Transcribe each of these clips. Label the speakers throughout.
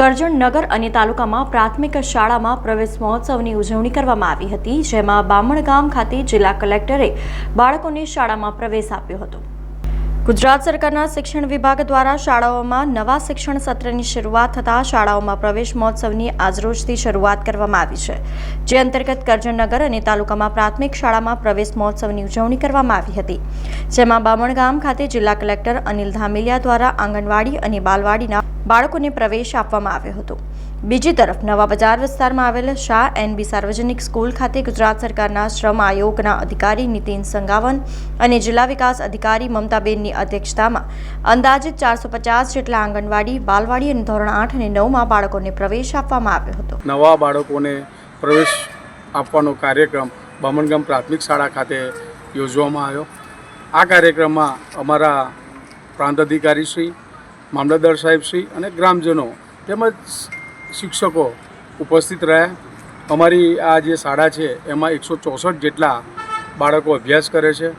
Speaker 1: કરજણ નગર અને તાલુકામાં પ્રાથમિક શાળામાં પ્રવેશ મહોત્સવની ઉજવણી કરવામાં આવી હતી, જેમાં બામણગામ ખાતે જિલ્લા કલેક્ટરે બાળકોને શાળામાં પ્રવેશ આપ્યો હતો। ગુજરાત સરકારના શિક્ષણ વિભાગ દ્વારા શાળાઓમાં નવા શિક્ષણ સત્રની શરૂઆત થતાં શાળાઓમાં પ્રવેશ મહોત્સવની આજરોજથી શરૂઆત કરવામાં આવી છે, જે અંતર્ગત કરજણ નગર અને તાલુકામાં પ્રાથમિક શાળામાં પ્રવેશ મહોત્સવની ઉજવણી કરવામાં આવી હતી, જેમાં બામણગામ ખાતે જિલ્લા કલેક્ટર અનિલ ધામેલિયા દ્વારા આંગણવાડી અને બાલવાડીના બાળકોને પ્રવેશ આપવામાં આવ્યો હતો। બીજી તરફ નવા બજાર વિસ્તારમાં આવેલ શાહ એનબી સાર્વજનિક સ્કૂલ ખાતે ગુજરાત સરકારના શ્રમ આયોગના અધિકારી નીતિન સંગાવન અને જિલ્લા વિકાસ અધિકારી મમતાબેનની અધ્યક્ષતામાં અંદાજિત 450 જેટલા આંગણવાડી, બાલવાડી અને ધોરણ 8 અને 9માં બાળકોને પ્રવેશ આપવામાં આવ્યો હતો।
Speaker 2: નવા બાળકોને પ્રવેશ આપવાનો કાર્યક્રમ બામણગામ પ્રાથમિક શાળા ખાતે યોજવામાં આવ્યો। આ કાર્યક્રમમાં અમારા પ્રાંત અધિકારી શ્રી, મામલતદાર સાહેબ શ્રી અને ગ્રામજનો તેમજ શિક્ષકો ઉપસ્થિત રહ્યા। અમારી આ જે શાળા છે એમાં 164 જેટલા બાળકો અભ્યાસ કરે છે।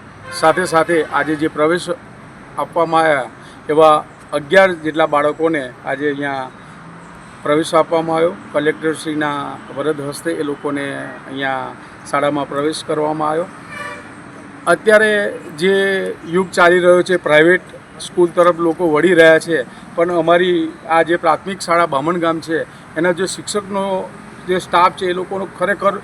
Speaker 2: સાથે સાથે આજે જે પ્રવેશ આપવામાં આવ્યા એવા 11 જેટલા બાળકોને આજે અહીંયા પ્રવેશ આપવામાં આવ્યો। કલેક્ટરશ્રીના વરદ હસ્તે એ લોકોને અહીંયા શાળામાં પ્રવેશ કરવામાં આવ્યો। અત્યારે જે યુગ ચાલી રહ્યો છે, પ્રાઇવેટ સ્કૂલ તરફ લોકો વળી રહ્યા છે, પણ અમારી આ જે પ્રાથમિક શાળા બામણગામ છે એના જે શિક્ષકનો જે સ્ટાફ છે એ લોકોનો ખરેખર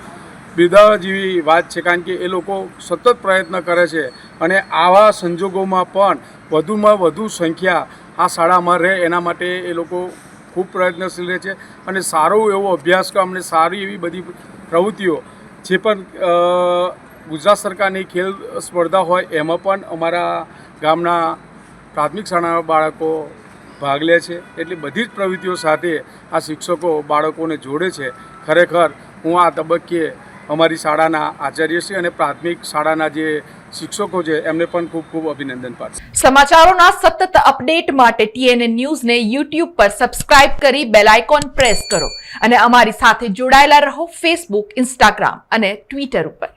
Speaker 2: બિરદાવવા જેવી વાત છે, કારણ કે એ લોકો સતત પ્રયત્ન કરે છે અને આવા સંજોગોમાં પણ વધુમાં વધુ સંખ્યા આ શાળામાં રહે એના માટે એ લોકો ખૂબ પ્રયત્નશીલ રહે છે અને સારો એવો અભ્યાસક્રમ અને સારી એવી બધી પ્રવૃત્તિઓ જે પણ ગુજરાત સરકારની ખેલ સ્પર્ધા હોય એમાં પણ અમારા ગામના પ્રાથમિક શાળાના બાળકો ભાગ લે છે। એટલે બધી જ પ્રવૃત્તિઓ સાથે આ શિક્ષકો બાળકોને જોડે છે। ખરેખર હું આ તબક્કે અમારી શાળાના આચાર્યશ્રી અને પ્રાથમિક શાળાના જે શિક્ષકો છે એમને પણ ખૂબ ખૂબ અભિનંદન પાઠવું।
Speaker 3: સમાચારોના સતત અપડેટ માટે TNN ન્યૂઝને YouTube પર સબસ્ક્રાઇબ કરી બેલ આઇકોન પ્રેસ કરો અને અમારી સાથે જોડાયેલા રહો Facebook, Instagram અને Twitter ઉપર।